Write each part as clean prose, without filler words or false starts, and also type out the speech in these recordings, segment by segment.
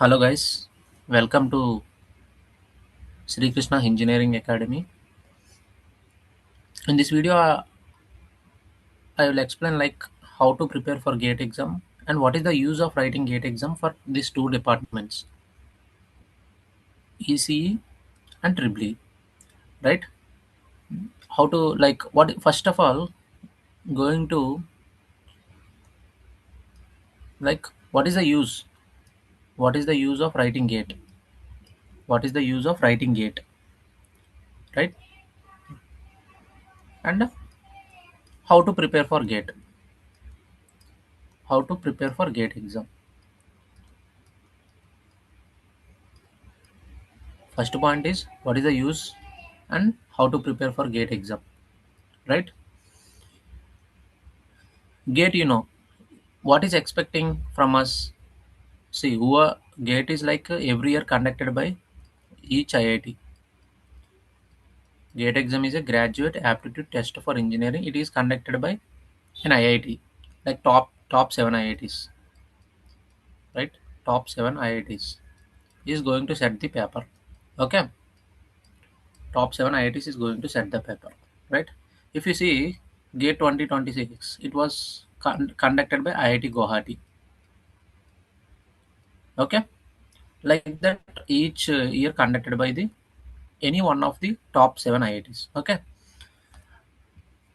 Hello guys, welcome to Sri Krishna Engineering Academy. In this video, I will explain like how to prepare for GATE exam and what is the use of writing GATE exam for these two departments, ECE and Triply, right? How to like what first of all going to like what is the use? What is the use of writing GATE? What is the use of writing GATE, right? And how to prepare for GATE? How to prepare for GATE exam? First point is what is the use and how to prepare for GATE exam, right? GATE, what is expecting from us. See, who are GATE is like every year conducted by each IIT. GATE exam is a graduate aptitude test for engineering. It is conducted by an IIT, like top seven IITs, right? Top seven IITs is going to set the paper. Okay, top seven IITs is going to set the paper, right? If you see GATE 2026, it was conducted by IIT Guwahati. Okay, like that each year conducted by the any one of the top seven IITs. Okay.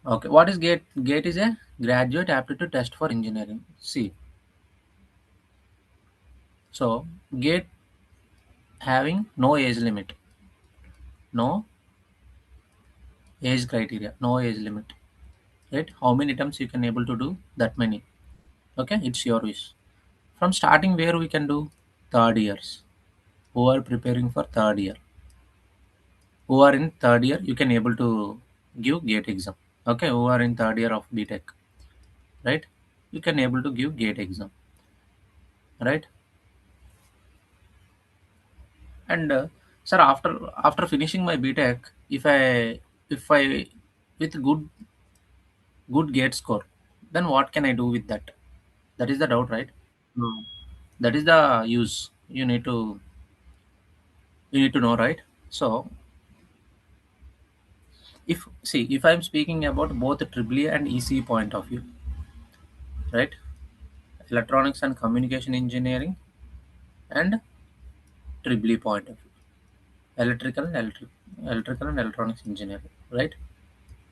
Okay. What is GATE? GATE is a graduate aptitude test for engineering. See, so GATE having no age limit, no age criteria, no age limit. Right? How many attempts you can able to do? That many. Okay, it's your wish. From starting where we can do third years. Who are preparing for third year? Who are in third year? You can able to give GATE exam. Okay, who are in third year of BTech, right? You can able to give GATE exam, right? And sir, after finishing my BTech, if I with good gate score, then what can I do with that? That is the doubt, right? No. That is the use you need to know, right? So if I'm speaking about both Triple E and EC point of view, right? Electronics and communication engineering and Triple E point of view, electrical and electronics engineering, right?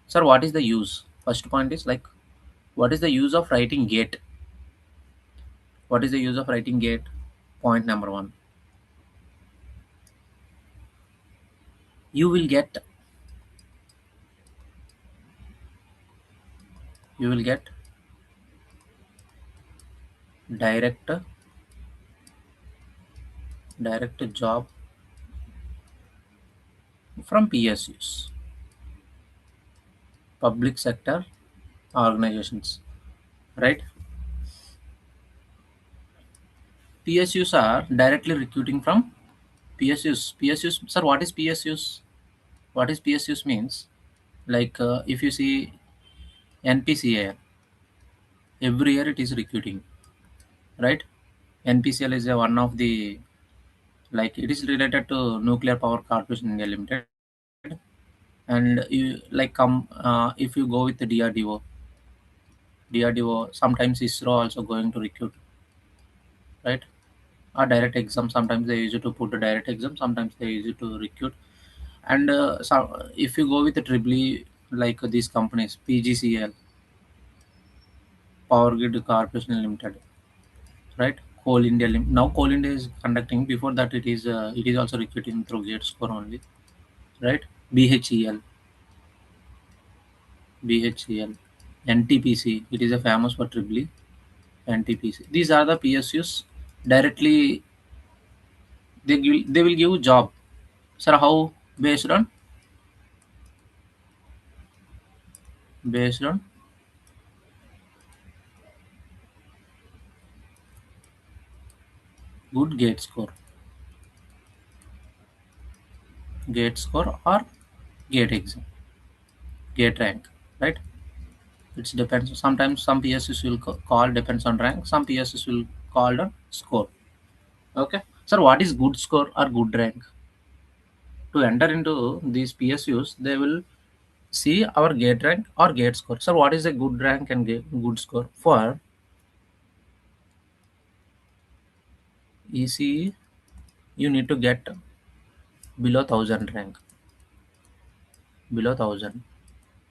Sir, what is the use? First point is like what is the use of writing gate? What is the use of writing gate? Point number one. You will get you will get direct direct job from PSUs, public sector organizations, right? PSUs are directly recruiting from PSUs. PSUs, sir, what is PSUs? What is PSUs means? Like if you see NPCA, every year it is recruiting, right? NPCL is a one of the like it is related to Nuclear Power Corporation India Limited, and you like come if you go with the DRDO sometimes ISRO also going to recruit, right? A direct exam, sometimes they use it to put a direct exam, sometimes they use it to recruit. And so if you go with the triple E, like these companies PGCL, Power Grid Corporation Limited, right? Coal India now Coal India is conducting. Before that it is also recruiting through gate score only, right? BHEL, BHEL, NTPC, it is a famous for triple E. NTPC, these are the PSUs directly. They will give job. Sir, how? Based on good gate score or gate exam, gate rank, right? It depends. Sometimes some PSUs will call depends on rank. Some PSUs will call on score. Okay. Sir, what is good score or good rank? To enter into these PSUs, they will see our gate rank or gate score. Sir, what is a good rank and good score? For ECE, you need to get below 1000 rank. Below 1000.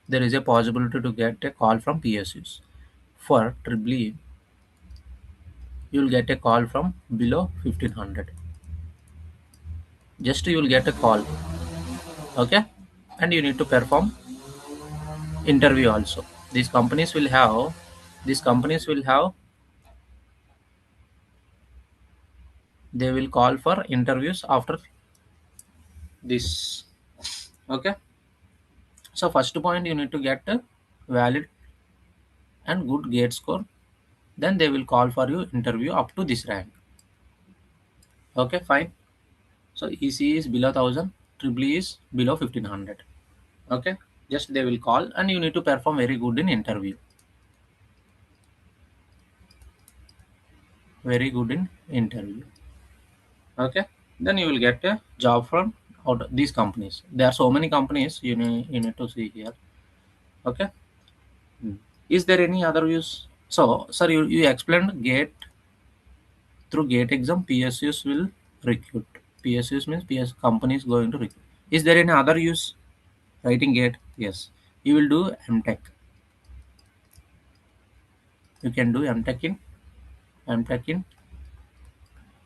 There is a possibility to get a call from PSUs. For Triple E, you will get a call from below 1500. Just you will get a call, okay? And you need to perform interview also. These companies will have, these companies will have, they will call for interviews after this, okay? So first point, you need to get a valid and good gate score. Then they will call for you interview up to this rank. Okay, fine. So EC is below 1000, Triple E is below 1500. Okay, just they will call and you need to perform very good in interview. Very good in interview. Okay, then you will get a job from out these companies. There are so many companies you need to see here. Okay. Hmm. Is there any other use? So, sir, you explained gate through gate exam, PSUs will recruit. PSUs means PS companies going to recruit. Is there any other use? Writing gate? Yes. You will do MTech. You can do MTech in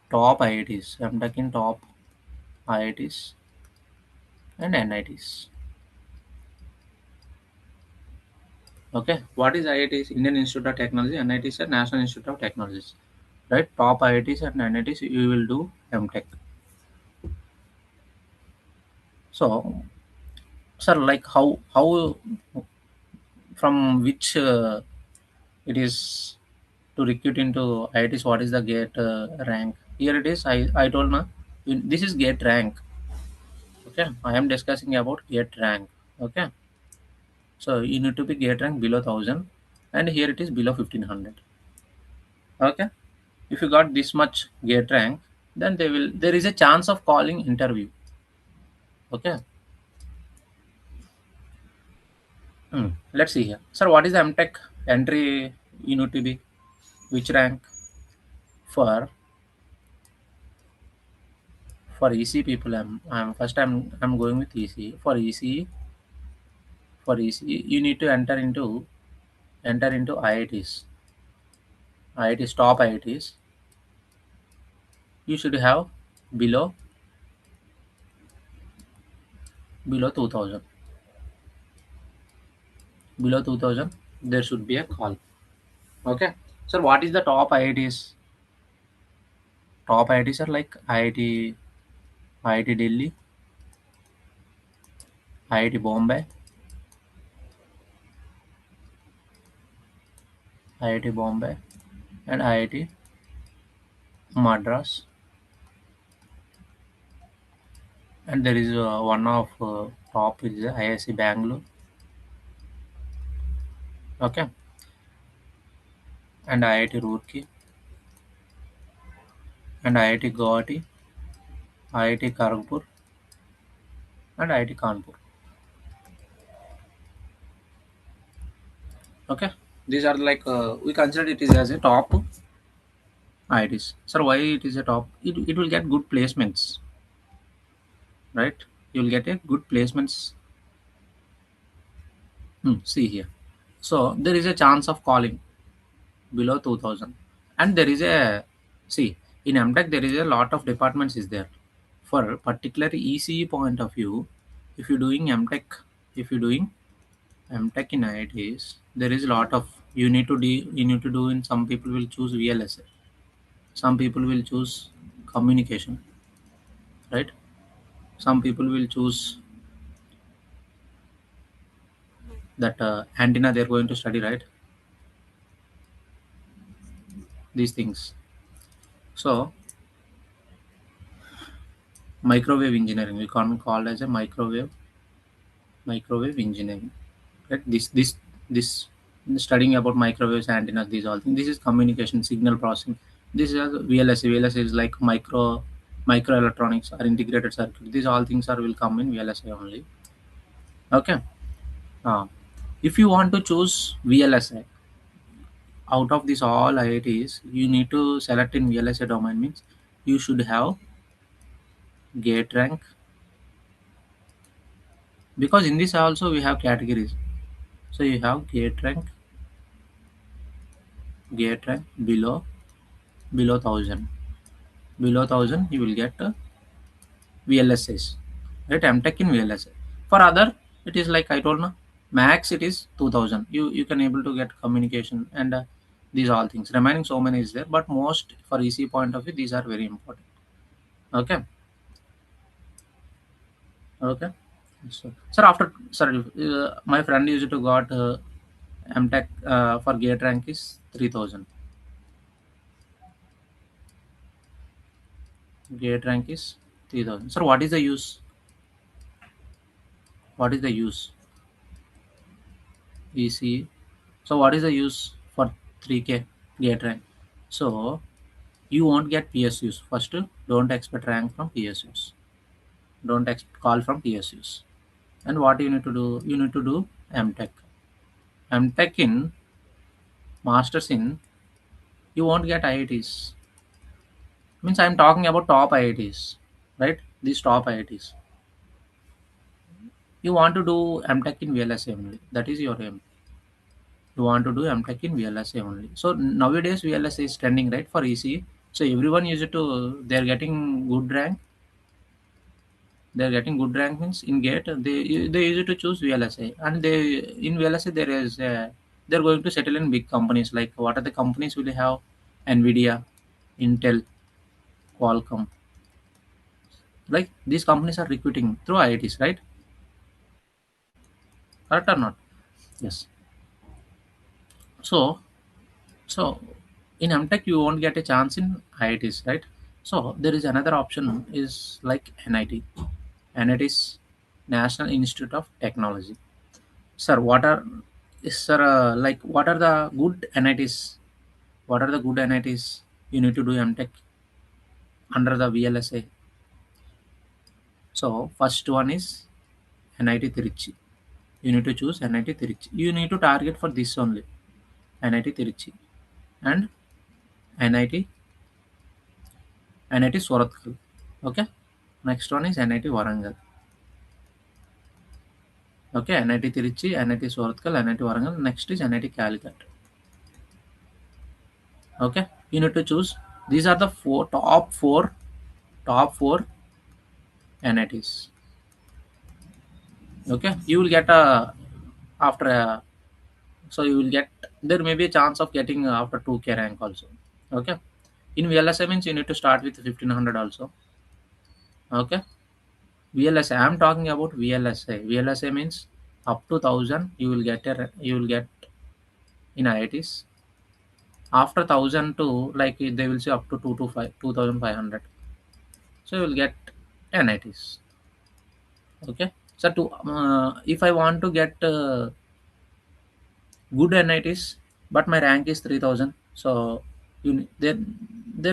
top IITs, MTech in top IITs and NITs. Okay. What is IITs? Indian Institute of Technology. NITs are National Institute of Technologies. Right. Top IITs and NITs. You will do MTech. So, sir, like how from which it is to recruit into IITs, what is the gate rank? Here it is. I told na. This is gate rank. Okay. I am discussing about gate rank. Okay. So you need to be gate rank below 1000, and here it is below 1500. Okay. If you got this much gate rank, then there is a chance of calling interview. Okay. Let's see here. Sir, what is the MTech entry? You need to be which rank for EC people? I'm first I'm going with EC. For EC, you need to enter into IITs. IITs, top IITs. You should have below 2000. Below 2000, there should be a call. Okay. Sir, what is the top IITs? Top IITs are like IIT Delhi, IIT Bombay, IIT Bombay, and IIT Madras. And there is one of top is IIC Bangalore. Okay. And IIT Roorkee, and IIT Guwahati, IIT Kharagpur, and IIT Kanpur. Okay. These are like we consider it is as a top IITs. Sir, why it is a top? It will get good placements, right? You will get a good placements. See here. So there is a chance of calling below 2000, and there is a, see, in MTech there is a lot of departments is there. For particular ECE point of view, if you're doing MTech, if you're doing MTech in IITs, there is a lot of you need to do. In some people will choose VLSA, some people will choose communication, right? Some people will choose that antenna they're going to study, right? These things. So microwave engineering, we can call as a microwave engineering, right? This studying about microwaves, antennas, these all things. This is communication, signal processing. This is VLSA. VLSA is like micro. microelectronics or integrated circuit. These all things are will come in VLSI only. Okay. uh, if you want to choose VLSI out of these all IITs, you need to select in VLSI domain means you should have gate rank, because in this also we have categories. So you have gate rank below 1000. Below 1000 you will get VLSIs, right? MTech in VLSI. For other, it is like I told now, max it is 2000. You can able to get communication and these all things. Remaining so many is there, but most for EC point of view, these are very important. Okay, okay. So, sir, after sorry, my friend used to got MTech for gate rank is 3000. Gate rank is 3000. Sir, what is the use? What is the use? EC. So what is the use for 3K gate rank? So you won't get PSUs. First, don't expect rank from PSUs. Don't call from PSUs. And what you need to do? You need to do MTech. MTech in masters in, you won't get IITs. Means I'm talking about top IITs, right? These top IITs. You want to do MTech in VLSA only. That is your aim. You want to do MTech in VLSA only. So nowadays VLSA is trending, right, for EC. So everyone used to, they're getting good rank. They're getting good rank means in GATE they used to choose VLSA, and they in VLSA there is they're going to settle in big companies. Like what are the companies will have? Nvidia, Intel, Qualcomm. Like these companies are recruiting through IITs, right? Correct or not? Yes. So so in MTech you won't get a chance in IITs, right? So there is another option is like NIT. NIT is National Institute of Technology. Sir, what are is sir like what are the good NITs? What are the good NITs you need to do MTech under the VLSA? So first one is NIT Trichy. You need to choose NIT Trichy. You need to target for this only. NIT Trichy and NIT NIT Surathkal. Okay. Next one is NIT Warangal. Okay, NIT Trichy, NIT Surathkal, NIT Warangal. Next is NIT Calicut. Okay, you need to choose. These are the top four NITs. Okay, you will get a after a, so you will get, there may be a chance of getting after 2K rank also. Okay, in VLSI means you need to start with 1500 also. Okay, VLSI I'm talking about VLSI. VLSI means up to 1000 you will get you will get in IITs. After 1000 to like they will say up to 2 to 5 2500. So you will get NITs. Okay, so to if I want to get good NITs, but my rank is 3000. So there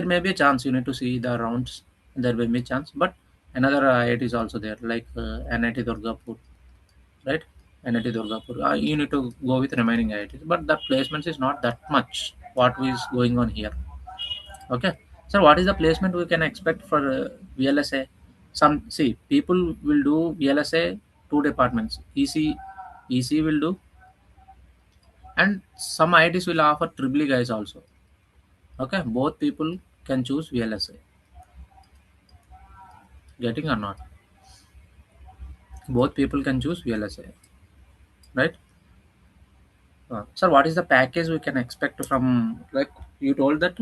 may be a chance you need to see the rounds. There may be a chance, but another IIT is also there, like NIT Durgapur, right? NIT Durgapur. You need to go with remaining IITs, but the placements is not that much. What is going on here? Okay. So what is the placement we can expect for VLSA? Some see people will do VLSA two departments. EC will do, and some IITs will offer triple E guys also. Okay, both people can choose VLSA. Getting or not? Both people can choose VLSA, right? Sir, what is the package we can expect from, like you told that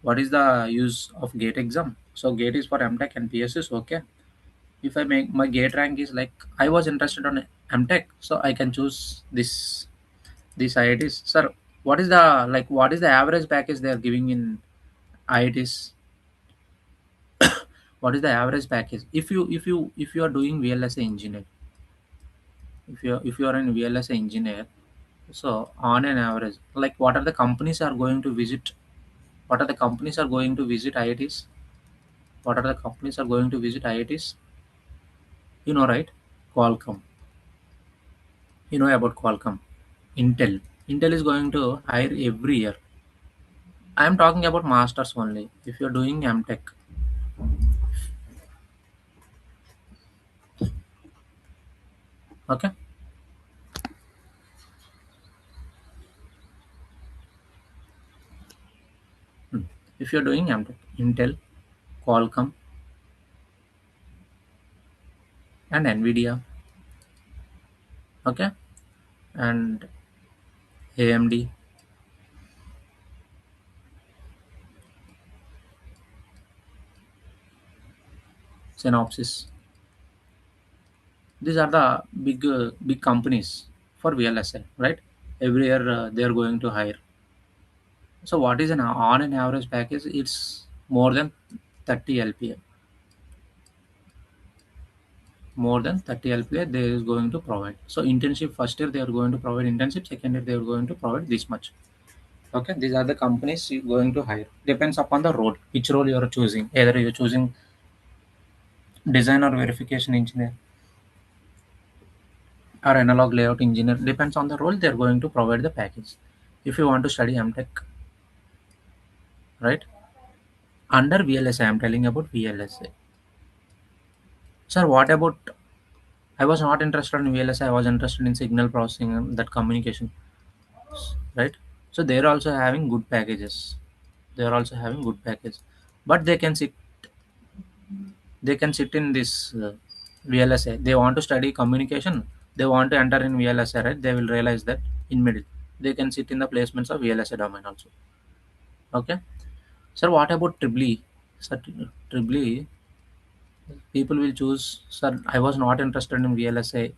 what is the use of GATE exam? So GATE is for MTech and PSUs. Okay, if I make my GATE rank is like I was interested on MTech, so I can choose this IITs. Sir, what is the like what is the average package they are giving in IITs? What is the average package if you are doing VLSA engineer, if you are in VLSA engineer, so on an average, like what are the companies are going to visit, what are the companies are going to visit IITs? What are the companies are going to visit IITs? You know, right? Qualcomm. You know about Qualcomm. Intel. Intel is going to hire every year. I am talking about masters only. If you're doing MTech, okay. Hmm. If you're doing MTech, Intel, Qualcomm, and Nvidia, okay, and AMD, Synopsys. These are the big companies for VLSI, right? Every year they are going to hire. So what is an average package? It's more than 30 LPA. More than 30 LPA they is going to provide. So internship first year they are going to provide internship. Second year they are going to provide this much. Okay, these are the companies you going to hire. Depends upon the role, which role you are choosing. Either you're choosing design or verification engineer or analog layout engineer. Depends on the role they are going to provide the package. If you want to study MTech, right? Under VLSI, I'm telling about VLSI. Sir, what about? I was not interested in VLSI. I was interested in signal processing and that communication, right? So they're also having good packages. They're also having good package, but they can sit in this VLSA. They want to study communication. They want to enter in VLSA, right? They will realize that in middle they can sit in the placements of VLSA domain also. Okay, sir. What about Triple E? Sir, Triple E, people will choose. Sir, I was not interested in VLSA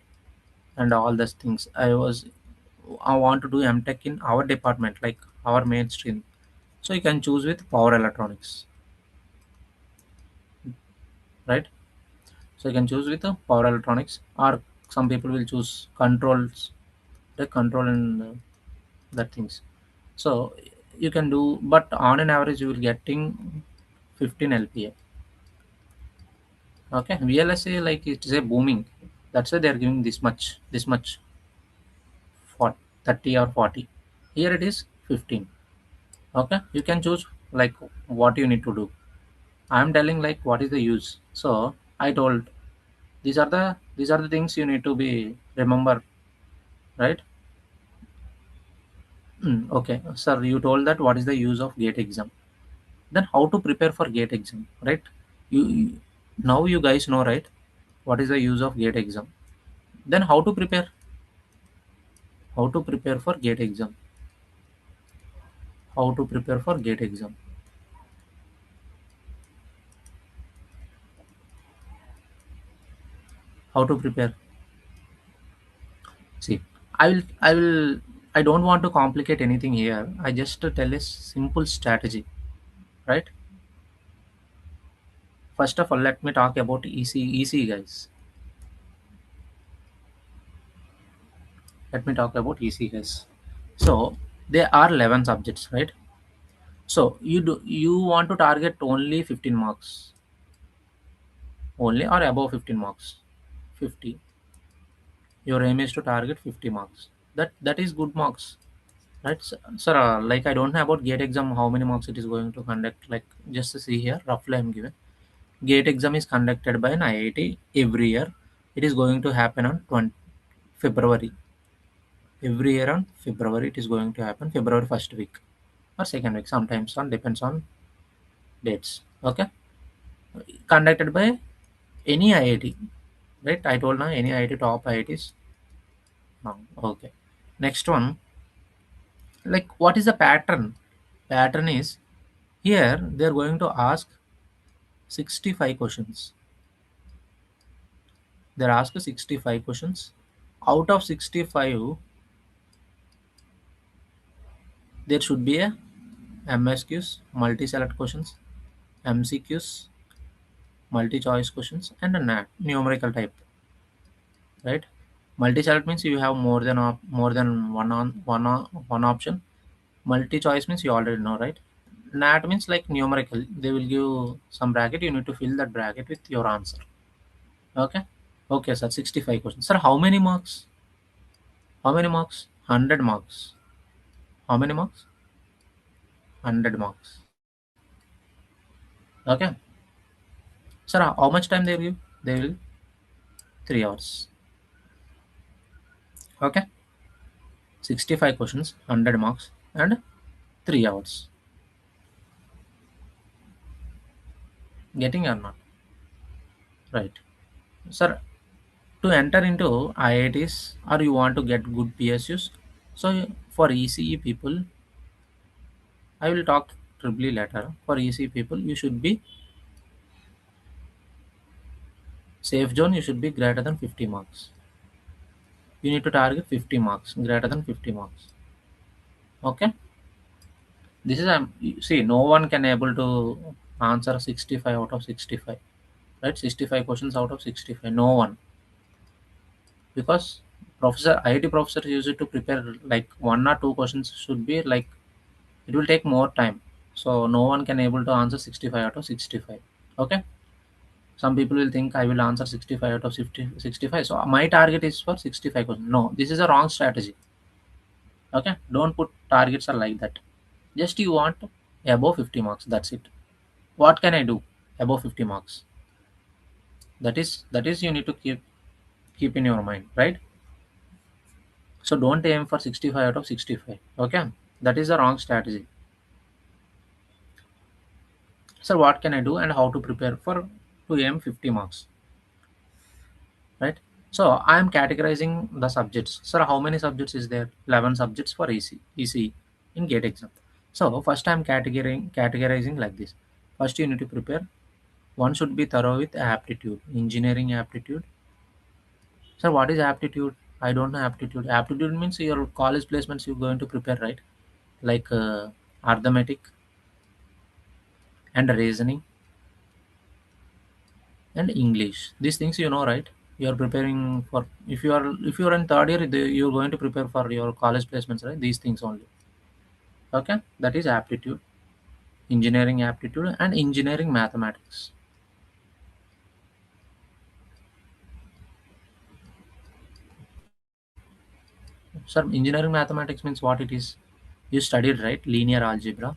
and all those things. I want to do MTech in our department, like our mainstream. So you can choose with power electronics, right? So you can choose with power electronics, or some people will choose controls, the control and that things. So you can do, but on an average you will getting 15 LPA. Okay, VLSA like it is a booming. That's why they are giving this much for 30 or 40. Here it is 15. Okay, you can choose like what you need to do. I am telling like what is the use. So I told these are the things you need to be remember, right? Okay, sir, you told that what is the use of gate exam. Then how to prepare for gate exam, right? You now you guys know, right? What is the use of gate exam? Then how to prepare? How to prepare for gate exam? How to prepare for gate exam? How to prepare? See, I don't want to complicate anything here. I just tell a simple strategy, right? First of all, let me talk about EC guys. Let me talk about EC guys. So there are 11 subjects, right? So you want to target only 15 marks, only or above 15 marks, 50. Your aim is to target 50 marks. That is good marks, right? Sir, like I don't know about gate exam how many marks it is going to conduct. Like just to see here, roughly I'm given. Gate exam is conducted by an IIT every year. It is going to happen on 20 February. Every year on February it is going to happen February first week or second week. Sometimes on depends on dates. Okay, conducted by any IIT, right? I told now any IIT top IITs. No, okay. Next one, like what is the pattern? Pattern is here they are going to ask 65 questions. They're asked 65 questions. Out of 65, there should be a MSQs, multi-select questions, MCQs, multi-choice questions, and a NAT, numerical type, right? Multi-select means you have more than one option. Multi-choice means you already know, right? Nat means like numerical. They will give some bracket, you need to fill that bracket with your answer. Okay. Okay, sir. 65 questions. Sir, how many marks? How many marks? 100 marks. How many marks? 100 marks. Okay. Sir, how much time they will give? They will 3 hours. Okay. 65 questions, 100 marks, and 3 hours. Getting or not? Right. Sir, to enter into IITs or you want to get good PSUs, so for ECE people, I will talk triply later. For ECE people, you should be safe zone, you should be greater than 50 marks. You need to target 50 marks, greater than 50 marks. Okay. This is see, no one can able to answer 65 out of 65. Right, 65 questions out of 65. No one, because professor IIT professor used to prepare like one or two questions should be like it will take more time. So no one can able to answer 65 out of 65. Okay. Some people will think I will answer 65 out of 50, 65. So my target is for 65 questions. No, this is a wrong strategy. Okay. Don't put targets are like that. Just you want above 50 marks. That's it. What can I do above 50 marks? That is you need to keep in your mind, right? So don't aim for 65 out of 65. Okay. That is the wrong strategy. So what can I do and how to prepare for to aim 50 marks, right? So I am categorizing the subjects. Sir, how many subjects is there? 11 subjects for EC in GATE exam. So first I am categorizing like this. First you need to prepare. One should be thorough with aptitude, engineering aptitude. Sir, what is aptitude? I don't know aptitude. Aptitude means your college placements you're going to prepare, right? Like arithmetic and reasoning and English. These things you know, right? You are preparing for if you are in third year, you're going to prepare for your college placements, right? These things only. Okay, that is aptitude, engineering aptitude, and engineering mathematics. Sir, engineering mathematics means what it is? You studied, right? Linear algebra,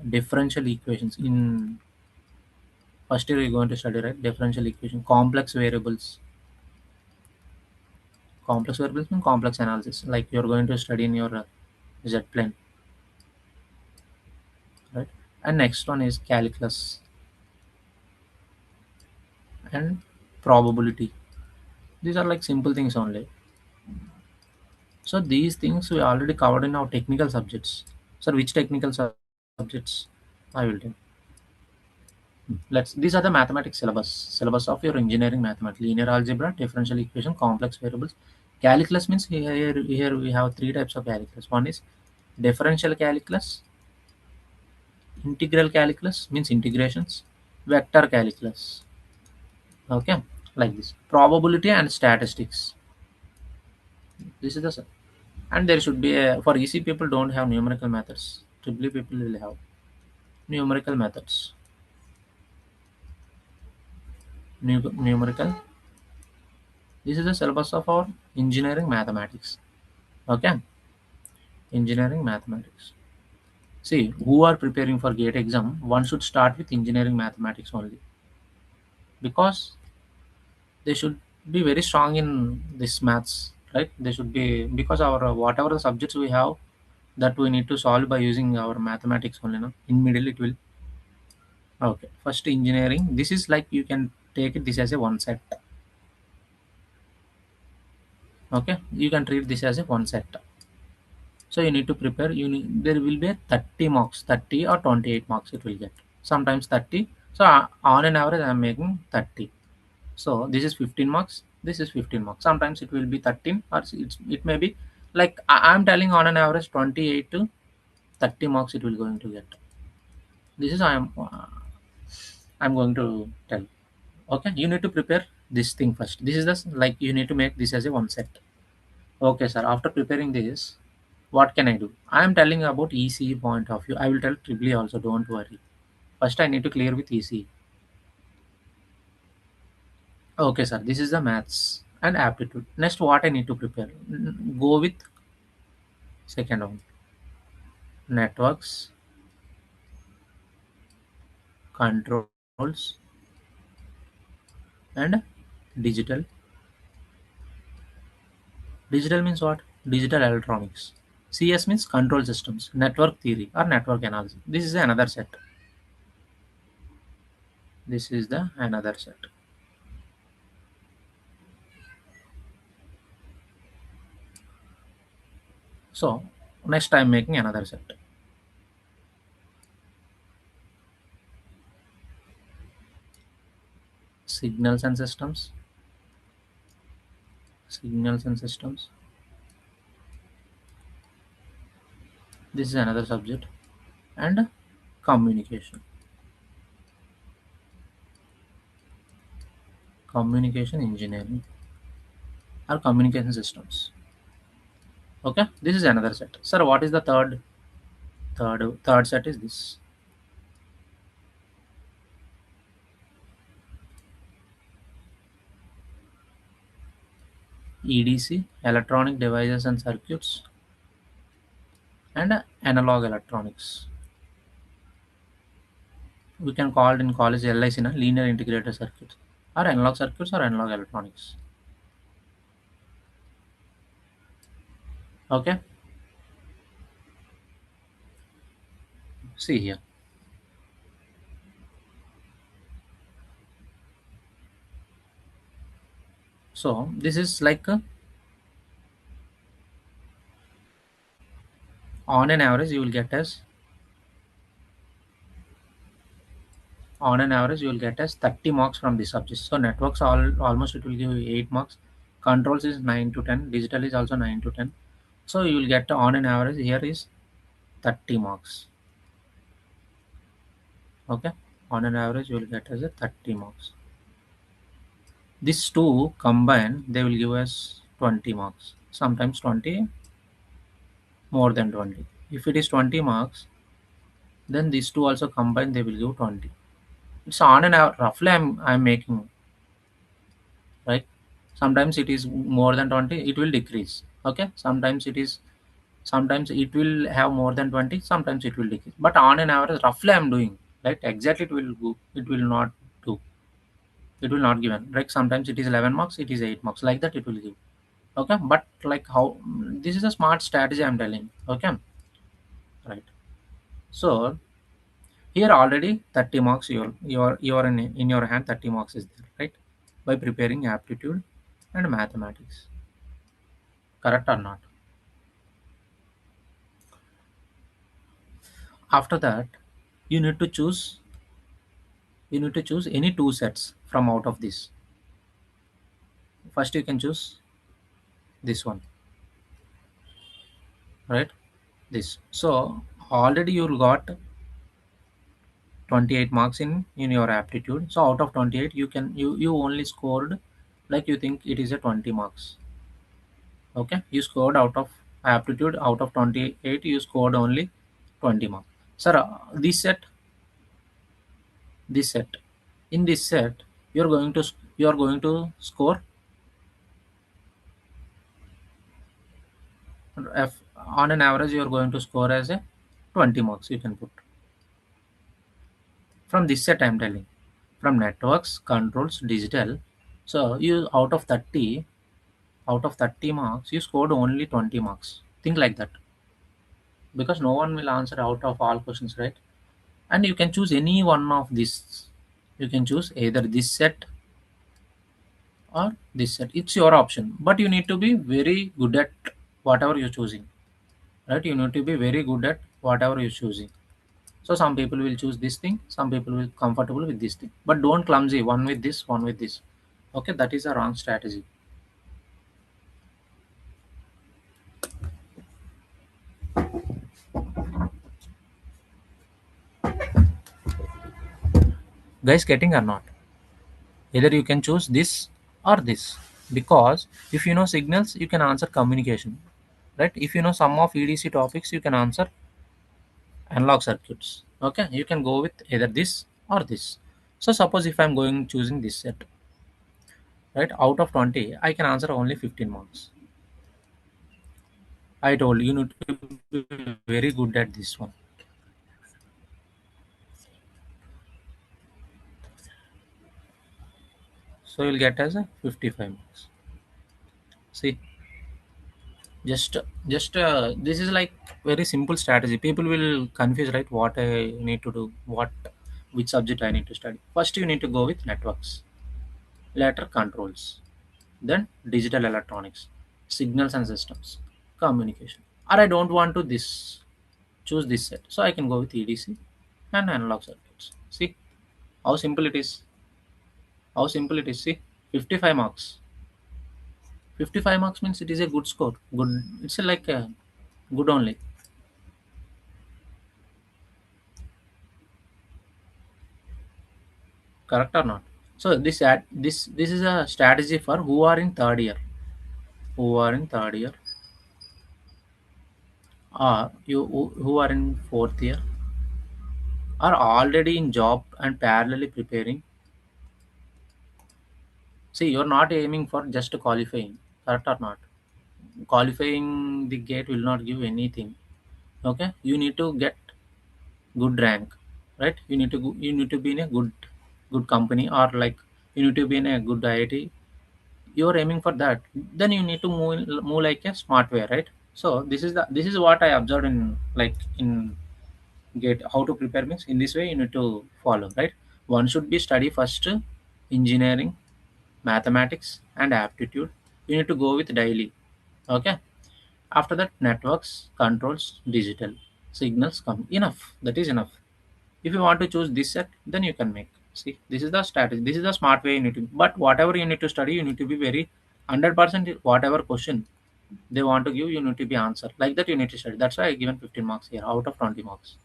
differential equations. In first year, you're going to study, right? Differential equation, complex variables mean complex analysis. Like you're going to study in your Z plane, right? And next one is calculus and probability. These are like simple things only. So these things we already covered in our technical subjects. So which subjects? I will tell. Let's. These are the mathematics syllabus of your engineering mathematics: linear algebra, differential equation, complex variables. Calculus means here we have three types of calculus. One is differential calculus, integral calculus means integrations, vector calculus. Okay, like this. Probability and statistics. This is the, and there should be a, for EC people don't have numerical methods. Triple E people will have numerical methods. Numerical. This is the syllabus of our engineering mathematics. Okay, engineering mathematics. See, who are preparing for GATE exam, one should start with engineering mathematics only, because they should be very strong in this maths, right? They should be, because our whatever the subjects we have, that we need to solve by using our mathematics only. No? In middle it will. Okay, first engineering. This is like you can take it this as a one set. Okay, you can treat this as a one set. So you need to prepare. There will be a 30 marks, 30 or 28 marks it will get. Sometimes 30. So on an average, I am making 30. So this is 15 marks. This is 15 marks. Sometimes it will be 13 or it may be like I am telling on an average 28 to 30 marks it will going to get. This is I'm going to tell. Okay, you need to prepare this thing first. This is the like you need to make this as a one set. Okay, sir. After preparing this, What can I do? I am telling about ECE point of view. I will tell triple E also, don't worry. First I need to clear with ECE. Okay, sir. This is the maths and aptitude. Next, what I need to prepare? Go with second one. Networks, controls, and digital. Digital means what? Digital electronics. CS means control systems, network theory or network analysis. This is another set. This is the another set. So next I'm making another set. Signals and systems. Signals and systems. This is another subject. And communication. Communication engineering or communication systems. Okay, this is another set. Sir, what is the third set is this. EDC, electronic devices and circuits, and analog electronics. We can call it in college LIC, na, linear integrated circuits, or analog circuits or analog electronics. Okay, see here. So this is like on an average you will get as on an average you will get as 30 marks from this subject. So networks almost it will give you 8 marks. Controls is 9 to 10. Digital is also 9 to 10. So you will get on an average here is 30 marks. Okay, on an average you will get as a 30 marks. These two combined they will give us 20 marks. Sometimes 20, more than 20. If it is 20 marks, then these two also combined they will give 20. It's on an average roughly I'm making, right? Sometimes it is more than 20, it will decrease. Okay, sometimes it will have more than 20, sometimes it will decrease, but on an average roughly I'm doing, right? Exactly it will go, it will not do, it will not given, right? Sometimes it is 11 marks, it is 8 marks, like that it will give. Okay, but like how, this is a smart strategy I'm telling. Okay, right. So here already 30 marks, your in your hand 30 marks is there, right? By preparing aptitude and mathematics. Correct or not? After that, you need to choose you need to choose any two sets from out of this. First you can choose this one, right? This. So already you got 28 marks in your aptitude. So out of 28 you only scored, like you think it is a 20 marks. Okay, you scored out of aptitude, out of 28 you scored only 20 marks. Sir, this set in this set you're going to score on an average you're going to score as a 20 marks you can put from this set. I'm telling, from networks, controls, digital. So you out of 30 marks you scored only 20 marks. Think like that, because no one will answer out of all questions, right? And you can choose any one of these. You can choose either this set or this set. It's your option, but you need to be very good at whatever you're choosing, right? You need to be very good at whatever you're choosing. So some people will choose this thing, some people will comfortable with this thing, but don't clumsy one with this, one with this. Okay, that is a wrong strategy. Guys, getting or not? Either you can choose this or this, because if you know signals you can answer communication. right? If you know some of EDC topics, you can answer analog circuits. Okay, you can go with either this or this. So suppose if I'm going choosing this set, right, out of 20, I can answer only 15 marks. I told you need to be very good at this one. So you'll get as a 55 marks. See, just this is like very simple strategy. People will confuse, right? What I need to do, which subject I need to study. First, you need to go with networks, later controls, then digital electronics, signals and systems, communication. Or I don't want to this choose this set, so I can go with EDC and analog circuits. See how simple it is. How simple it is. See, 55 marks. 55 marks means it is a good score. Good. It's like a good only. Correct or not? So this is a strategy for who are in third year. Who are in third year, or who are in fourth year, are already in job and parallelly preparing. See, you're not aiming for just qualifying. Correct or not? Qualifying the gate will not give anything. Okay, you need to get good rank, right? You need to be in a good company, or like you need to be in a good IIT. You're aiming for that, then you need to move like a smart way, right? So this is what I observed in like in gate. How to prepare means in this way you need to follow, right? One should be study first engineering, mathematics and aptitude. You need to go with daily. Okay, after that networks, controls, digital, signals come. Enough, that is enough. If you want to choose this set, then you can make. See, this is the strategy, this is the smart way you need to. But whatever you need to study, you need to be very 100%. Whatever question they want to give, you need to be answered like that. You need to study. That's why I given 15 marks here out of 20 marks.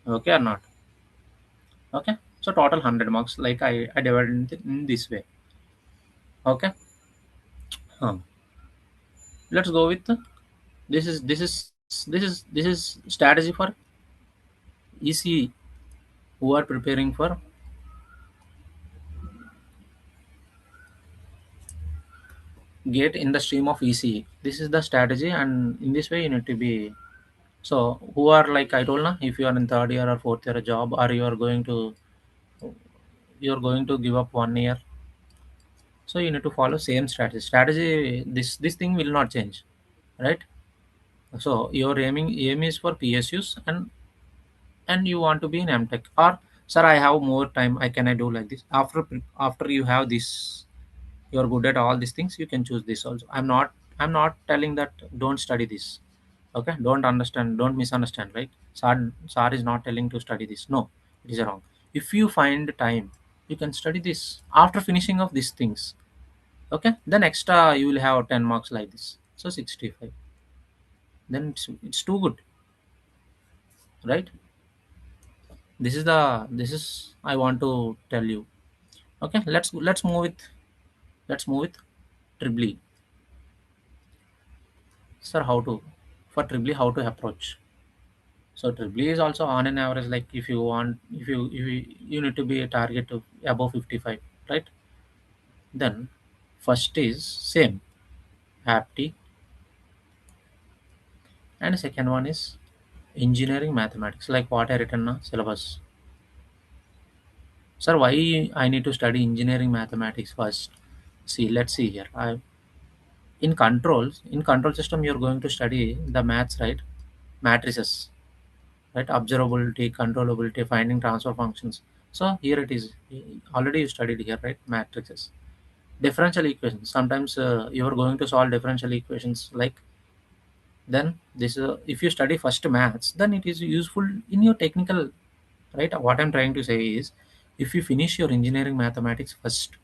Okay or not? Okay, so total 100 marks, like I divided it in this way. Okay. huh. Let's go with this is strategy for ECE, who are preparing for gate in the stream of ECE. This is the strategy, and in this way you need to be. So who are like I told now, if you are in third year or fourth year a job, or you are going to give up 1 year, so you need to follow same strategy. This thing will not change, right? So your aim is for PSUs, and you want to be in MTech, or sir, I have more time, I do like this. After you have this, you're good at all these things, you can choose this also. I'm not telling that don't study this. Okay, don't misunderstand, right? Sir is not telling to study this. No, it is wrong. If you find time, you can study this after finishing of these things. Okay, then extra you will have 10 marks like this, so 65. Then it's too good, right? This is I want to tell you. Okay, let's move with triple E. Sir, how to, for triple E, how to approach? So triple E is also on an average, like if you want, if you need to be a target of above 55, right? Then first is same apti, and second one is engineering mathematics, like what I written na syllabus. Sir, why I need to study engineering mathematics first? See, let's see here. In control system, you're going to study the maths, right? Matrices, right? Observability, controllability, finding transfer functions. So here it is. Already you studied here, right? Matrices, differential equations. Sometimes you are going to solve differential equations. Like then this, if you study first maths, then it is useful in your technical, right? What I'm trying to say is, if you finish your engineering mathematics first,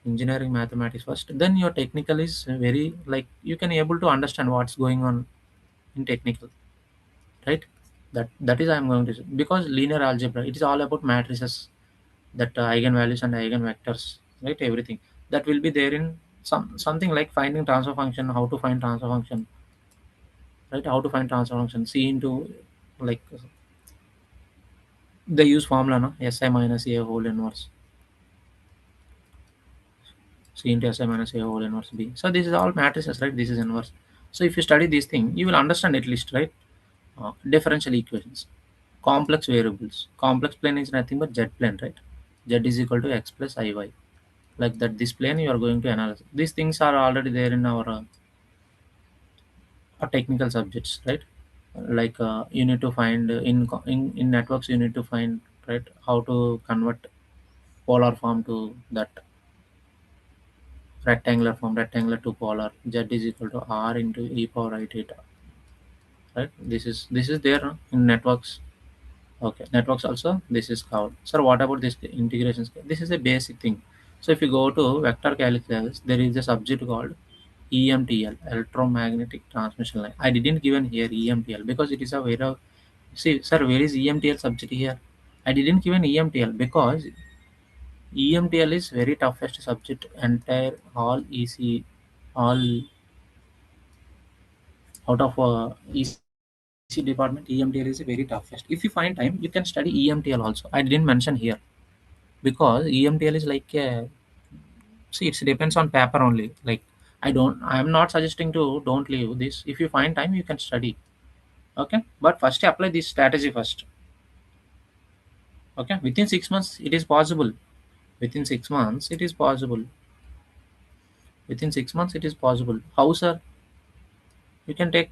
then your technical is very, like you can able to understand what's going on in technical, right? That is I'm going to say, because linear algebra, it is all about matrices, that eigenvalues and eigenvectors, right? Everything that will be there in Something like finding transfer function, how to find transfer function, right? How to find transfer function, c into, like, they use formula, no? Si minus a whole inverse c into si minus a whole inverse b. So this is all matrices, right? This is inverse. So if you study these things, you will understand at least, right? Differential equations, complex variables, complex plane is nothing but z plane, right? Z is equal to x plus iy, like that. This plane you are going to analyze. These things are already there in our technical subjects, right? Like, you need to find, in networks, you need to find, right, how to convert polar form to that rectangular to polar. Z is equal to r into e power I theta, right? This is there, in networks. Okay, networks also this is covered. Sir, what about this integrations? This is a basic thing. So if you go to vector calculus, there is a subject called EMTL, electromagnetic transmission line. I didn't given here EMTL because it is a very, see, sir, where is EMTL subject here? I didn't given EMTL because EMTL is very toughest subject, entire all EC, all out of EC department. EMTL is very toughest. If you find time, you can study EMTL also. I didn't mention here because EMTL is like a, see, it depends on paper only. Like, I'm not suggesting to don't leave this. If you find time, you can study. Okay, but first apply this strategy first. Okay, within 6 months it is possible. Within 6 months it is possible. Within 6 months it is possible. How, sir? You can take,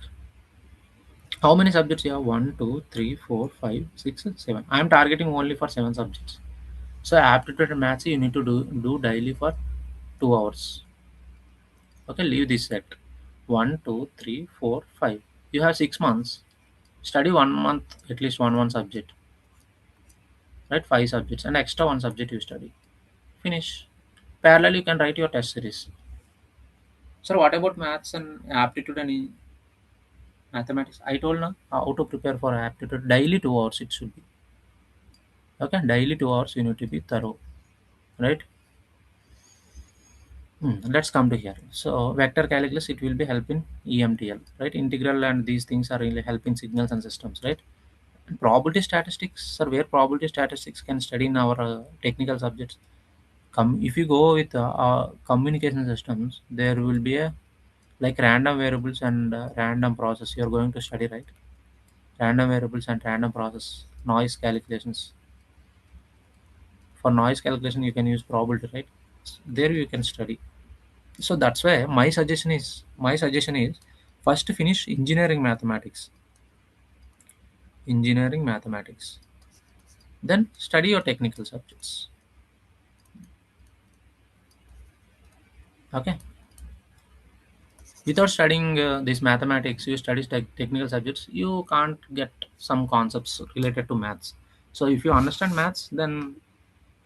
how many subjects you have? One, two, three, four, five, six, seven. I am targeting only for 7 subjects. So aptitude and maths you need to do daily for 2 hours. Okay, leave this set. One, two, three, four, five. You have 6 months. Study 1 month at least one subject. Right, 5 subjects and extra one subject you study. Finish. Parallel you can write your test series. Sir, what about maths and aptitude and mathematics? I told now how to prepare for aptitude. Daily 2 hours it should be. Okay, daily 2 hours you need to be thorough. Right. Let's come to here. So vector calculus, it will be help in EMTL, right? Integral and these things are really help in signals and systems, right? And probability statistics are where probability statistics can study in our technical subjects. If you go with communication systems, there will be a, like, random variables and random process you are going to study, right? Random variables and random process, noise calculations. For noise calculation, you can use probability, right? There you can study. So that's why my suggestion is first finish engineering mathematics, then study your technical subjects. Okay, without studying this mathematics, you study technical subjects, you can't get some concepts related to maths. So if you understand maths, then,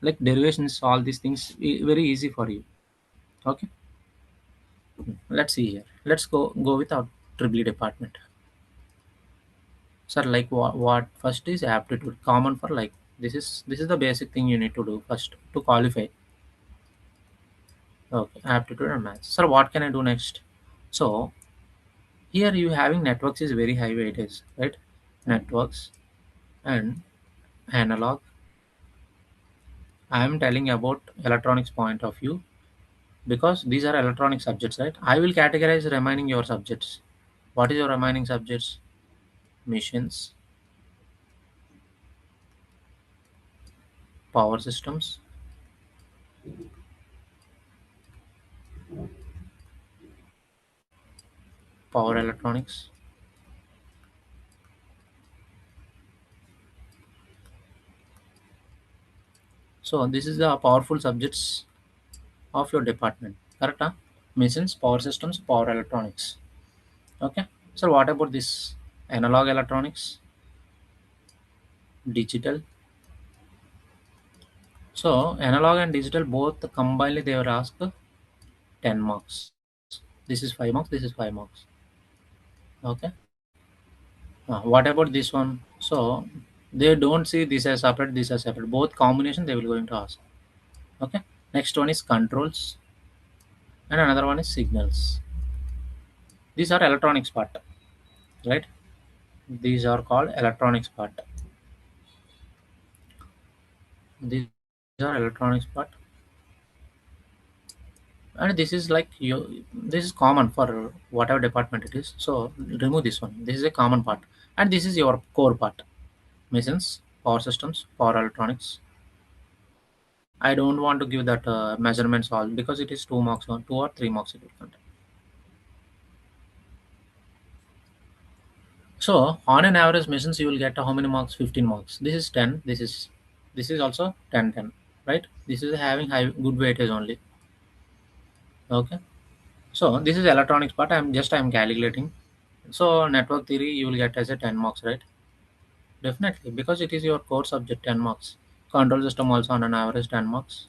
like, derivations, all these things, very easy for you. Okay, let's see here. Let's go with our triple department. Sir, like, what first is aptitude, common for, like, this is the basic thing you need to do first to qualify. Okay, aptitude and maths. Sir, what can I do next? So here you having networks is very high weightage, right? Networks and analog. I am telling about electronics point of view because these are electronic subjects, right? I will categorize remaining your subjects. What is your remaining subjects? Machines, power systems, power electronics. So this is the powerful subjects of your department. Correct? Huh? Machines, power systems, power electronics. Okay. So what about this analog electronics, digital? So analog and digital both combined they were asked 10 marks. This is 5 marks. This is 5 marks. Okay. What about this one? So they don't see this as separate, this as separate. Both combination they will going to ask. Okay. Next one is controls. and another one is signals. These are electronics part, right? These are called electronics part. These are electronics part, and this is like you. This is common for whatever department it is. So remove this one. This is a common part, and this is your core part. Machines, power systems, power electronics. I don't want to give that measurements all because it is 2 marks, or 2 or 3 marks it will contain. So on an average machines you will get how many marks? 15 marks. This is 10. This is also 10 10. Right? This is having high good weightage only. Okay. So this is electronics part. I'm calculating. So network theory you will get as a 10 marks, right? Definitely because it is your core subject 10 marks. Control system also on an average 10 marks.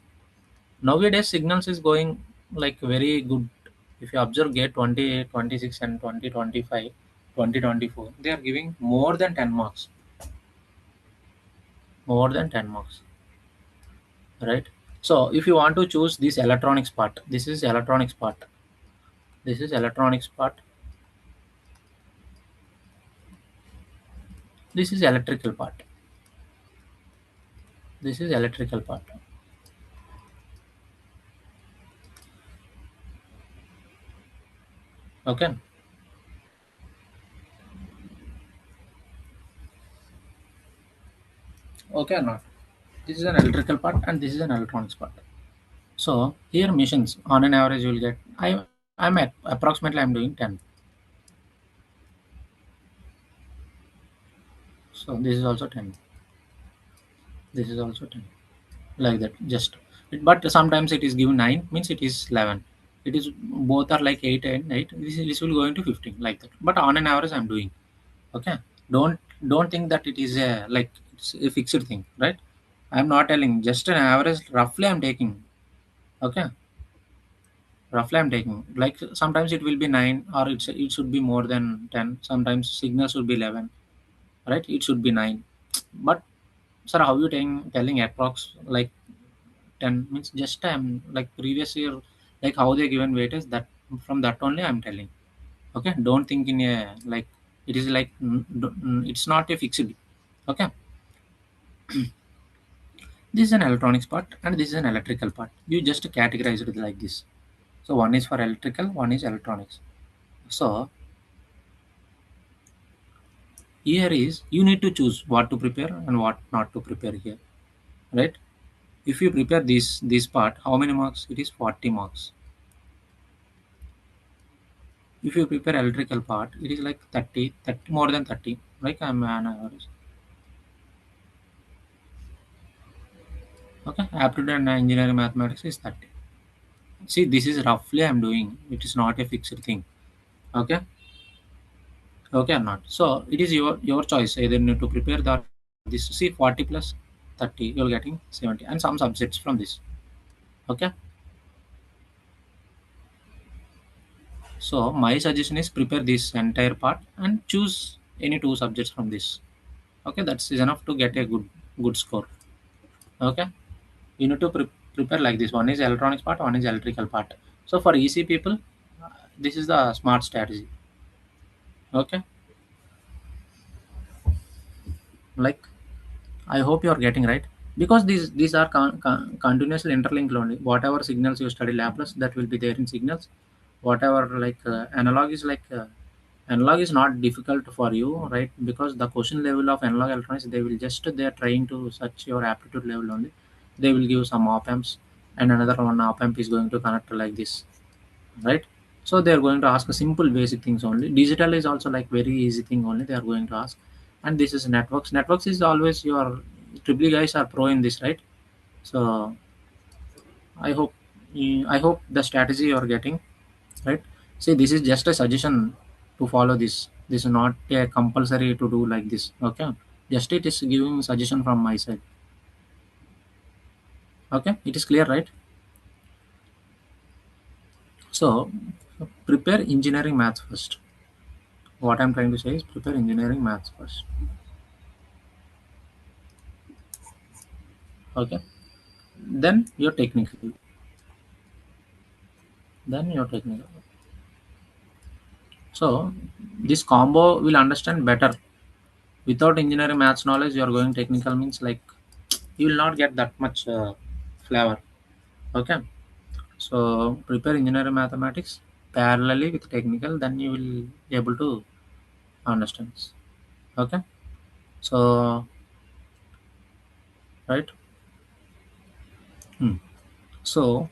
Nowadays signals is going like very good. If you observe gate 2026 and 2025, 2024, they are giving more than 10 marks, right? So if you want to choose this electronics part, this is electronics part, this is electrical part, this is electrical part. Okay. Okay or not? This is an electrical part and this is an electronics part. So here missions on an average you will get, I'm at approximately I'm doing 10. So this is also 10. This is also 10. Like that, just but sometimes it is given 9 means it is 11. It is both are like 8 and 8. This will go into 15 like that. But on an average I'm doing. Okay. Don't think that it is a like it's a fixed thing, right? I'm not telling just an average roughly I'm taking. Okay. Roughly I'm taking. Like sometimes it will be 9 or it should be more than 10. Sometimes signal should be 11, right? It should be 9. But sir, how you telling approx like 10 means just I'm like previous year, like how they given weightage that from that only I'm telling. Okay, don't think in a like it is like it's not a fixed. Okay, this is an electronics part and this is an electrical part. You just categorize it like this. So one is for electrical, one is electronics. So here is you need to choose what to prepare and what not to prepare here, right? If you prepare this part, how many marks? It is 40 marks. If you prepare electrical part, it is like 30, 30 more than 30. Like I'm an average. Okay, aptitude and engineering mathematics is 30. See, this is roughly I'm doing. It is not a fixed thing. Okay, okay or not. So it is your choice. Either you need to prepare that this. See, 40 plus 30, you're getting 70, and some subjects from this. Okay. So my suggestion is prepare this entire part and choose any two subjects from this. Okay, that's is enough to get a good score. Okay. You need to prepare like this. One is electronics part, one is electrical part. So for EC people, this is the smart strategy. Okay, like I hope you are getting right because these are continuously interlinked only. Whatever signals you study Laplace, that will be there in signals. Whatever like analog is like analog is not difficult for you, right? Because the question level of analog electronics, they are trying to search your aptitude level only. They will give some op amps and another one op amp is going to connect like this, right? So they are going to ask a simple basic things only. Digital is also like very easy thing only they are going to ask. And this is networks is always your triple E guys are pro in this, right? So I hope I hope the strategy you are getting right. See, this is just a suggestion to follow this is not a compulsory to do like this. Okay, just it is giving suggestion from my side. Okay, it is clear, right? So prepare engineering maths first. What I'm trying to say is prepare engineering maths first. Okay, then your technical. then your technical. So this combo will understand better. Without engineering maths knowledge, you are going technical means like you will not get that much flavor. Okay. So prepare engineering mathematics parallelly with technical, then you will be able to understand. Okay. So right. Hmm. So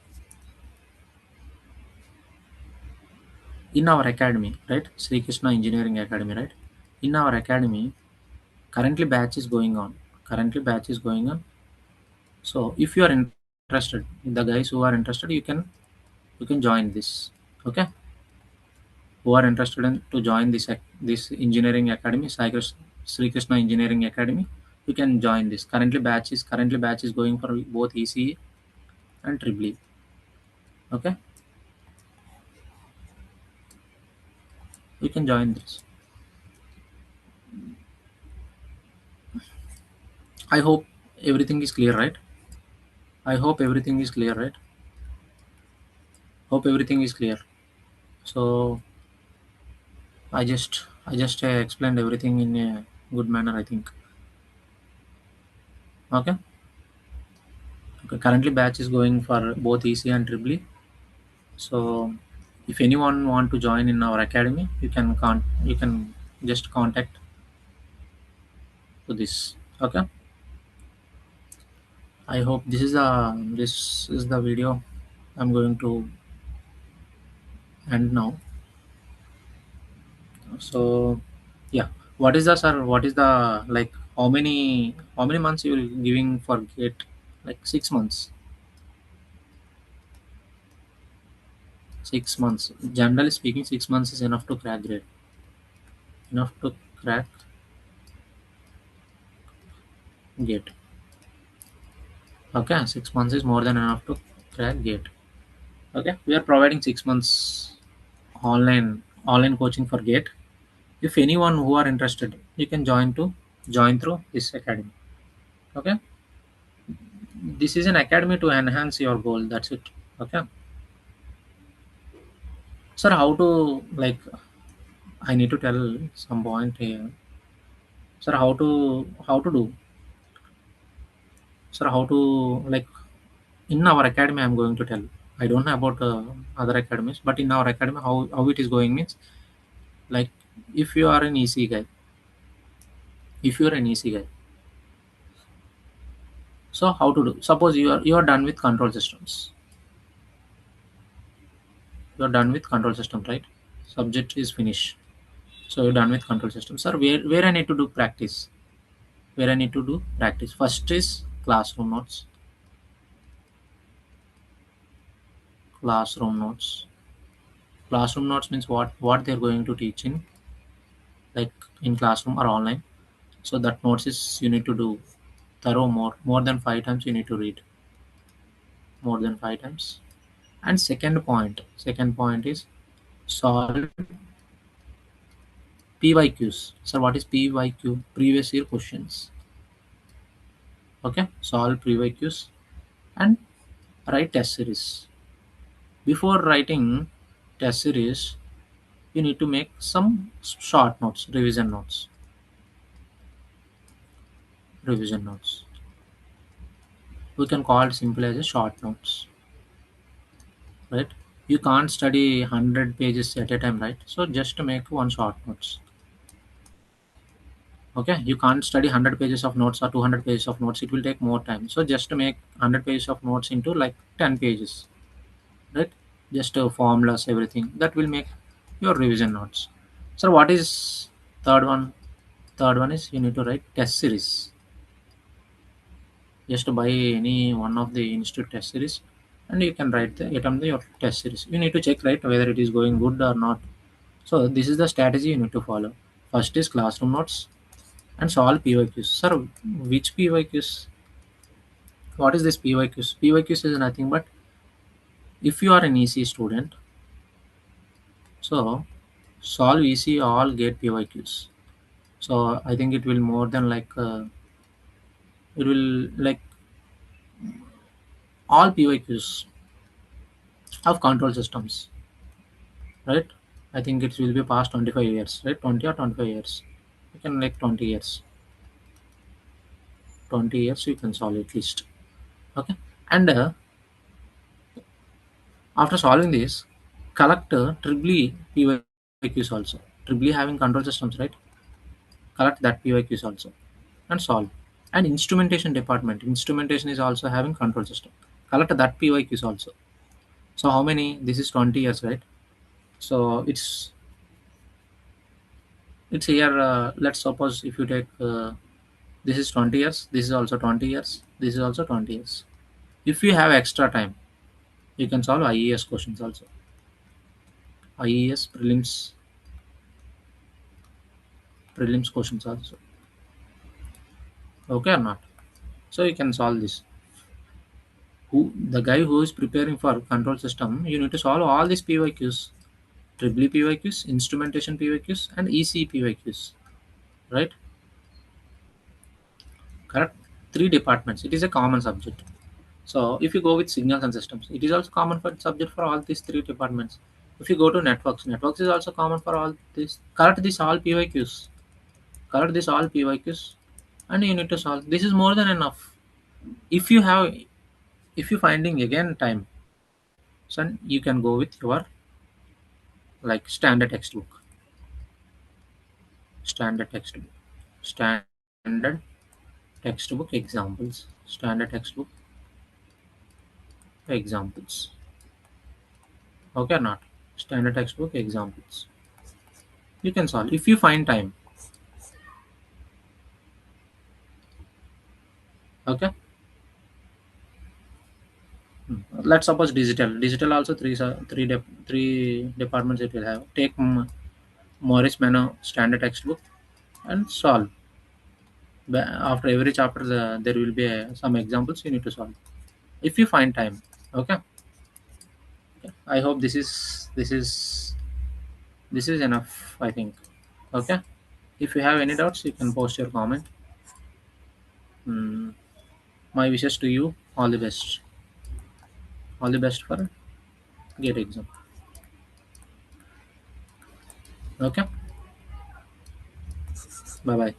in our academy, right, Sri Krishna Engineering Academy, right? In our academy, currently batch is going on. Currently batch is going on. So if you are interested, the guys who are interested, you can join this. Okay, who are interested in to join this engineering academy, Sri Krishna Engineering Academy, you can join this. Currently batch is going for both ECE and Triple E. Okay, you can join this. I hope everything is clear, right? I hope everything is clear, right? Hope everything is clear. So I just explained everything in a good manner, I think. Okay. Okay. Currently batch is going for both EC and Triple E. So if anyone want to join in our academy, you can just contact to this. Okay. I hope this is the video I'm going to end now. So yeah, what is the sir? What is the like? How many months you will giving for gate? Like 6 months. 6 months. Generally speaking, 6 months is enough to crack grade. Enough to crack gate. Okay, 6 months is more than enough to crack gate. Okay, we are providing 6 months online coaching for gate. If anyone who are interested, you can join through this academy. Okay, this is an academy to enhance your goal. That's it. Okay, sir. How to like? I need to tell some point here, sir. How to do, sir? How to like in our academy? I'm going to tell. I don't know about other academies, but in our academy, how it is going means like if you are an EC guy, if you are an EC guy, so how to do? Suppose you are done with control systems. You are done with control system, right? Subject is finished. So you're done with control system, sir. Where I need to do practice? Where I need to do practice? First is classroom notes. Classroom notes. Classroom notes means what they're going to teach in like in classroom or online. So that notes is you need to do thorough more than 5 times. You need to read more than 5 times. And second point is solve PYQs. Sir, what is PYQ? Previous year questions. Okay, solve PYQs and write test series. Before writing test series, you need to make some short notes, revision notes. We can call it simply as a short notes, right? You can't study 100 pages at a time, right? So just make one short notes. Okay, you can't study 100 pages of notes or 200 pages of notes. It will take more time. So just to make 100 pages of notes into like 10 pages, right? Just formulas, everything that will make your revision notes. So what is third one? Third one is you need to write test series. Just buy any one of the institute test series, and you can write the attempt your test series. You need to check right whether it is going good or not. So this is the strategy you need to follow. First is classroom notes and solve PYQs. Sir, which PYQs? What is this PYQs? PYQs is nothing but if you are an EC student, so solve EC all gate PYQs. So I think it will more than like it will like all PYQs. of control systems, right? I think it will be past 25 years, right? 20 or 25 years. You can like 20 years. 20 years you can solve at least. Okay. And after solving this, collect triple E PYQs also. Triple E having control systems, right? Collect that PYQs also and solve. And instrumentation department. Instrumentation is also having control system. Collect that PYQs also. So how many? This is 20 years, right? So it's here. Let's suppose if you take this is 20 years. This is also 20 years. This is also 20 years. If you have extra time, you can solve IES questions also. IES prelims questions also. Okay or not? So you can solve this. Who the guy who is preparing for control system, you need to solve all these PYQs, triple PYQs, instrumentation PYQs, and EC PYQs. Right? Correct? Three departments. It is a common subject. So if you go with signals and systems, it is also common for subject for all these three departments. If you go to networks, networks is also common for all this. Correct this all PYQs. Correct this all PYQs, and you need to solve. This is more than enough. If you have, if you finding again time, son, you can go with your like standard textbook, standard textbook, standard textbook examples, standard textbook examples. Okay or not? Standard textbook examples. You can solve if you find time. Okay. Let's suppose digital also three departments it will have. Take Morris Mano standard textbook and solve. After every chapter there will be some examples you need to solve if you find time. Okay. I hope this is enough, I think. Okay. If you have any doubts you can post your comment. mm, my wishes to you, all the best. All the best for GATE exam. Okay. Bye bye.